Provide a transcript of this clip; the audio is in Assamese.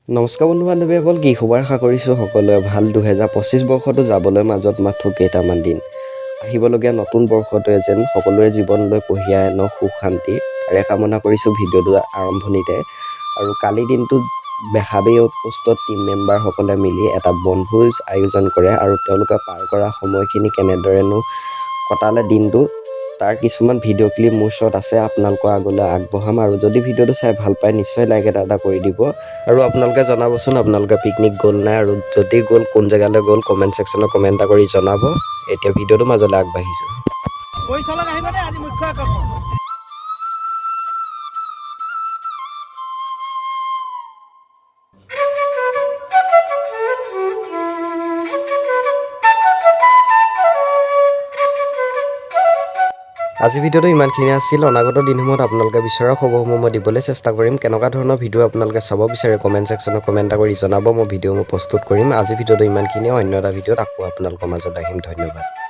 নমস্কাৰ বন্ধু বান্ধৱীসকল, কি খবৰ? আশা কৰিছোঁ সকলোৱে ভাল। 2025 বৰ্ষটো যাবলৈ মাজত মাথো কেইটামান দিন। আহিবলগীয়া নতুন বৰ্ষটোৱে যেন সকলোৰে জীৱনলৈ কঢ়িয়াই আনক সুখ শান্তি তাৰে কামনা কৰিছোঁ ভিডিঅ'টো আৰম্ভণিতে। আৰু কালি দিনটোত বেহাবাৰী আউটপোষ্টত টিম মেম্বাৰসকলে মিলি এটা বনভোজ আয়োজন কৰে আৰু তেওঁলোকে পাৰ কৰা সময়খিনি কেনেদৰেনো কটালে দিনটো তাৰ কিছুমান ভিডিঅ' ক্লিপ মোৰ ওচৰত আছে, আপোনালোকৰ আগলৈ আগবঢ়াম। আৰু যদি ভিডিঅ'টো চাই ভাল পায় নিশ্চয় লাইক এটা কৰি দিব। আৰু আপোনালোকে জনাবচোন আপোনালোকে পিকনিক গ'ল নাই, আৰু যদি গ'ল কোন জেগালৈ গ'ল কমেণ্ট ছেকশ্যনত কমেণ্ট এটা কৰি জনাব। এতিয়া ভিডিঅ'টো মাজলৈ আগবাঢ়িছোঁ। আজি ভিডিঅ'টো ইমানখিনি আছিল। অনাগত দিনসমূহত আপোনালোকে বিচৰা খবৰসমূহ মই দিবলৈ চেষ্টা কৰিম। কেনেকুৱা ধৰণৰ ভিডিঅ' আপোনালোকে চাব বিচাৰে কমেণ্ট ছেকশ্যনত কমেণ্ট এটা কৰি জনাব। মই ভিডিঅ' প্ৰস্তুত কৰিম। আজি ভিডিঅ'টো ইমানখিনিয়ে। অন্য এটা ভিডিঅ'ত আকৌ আপোনালোকৰ মাজত আহিম। ধন্যবাদ।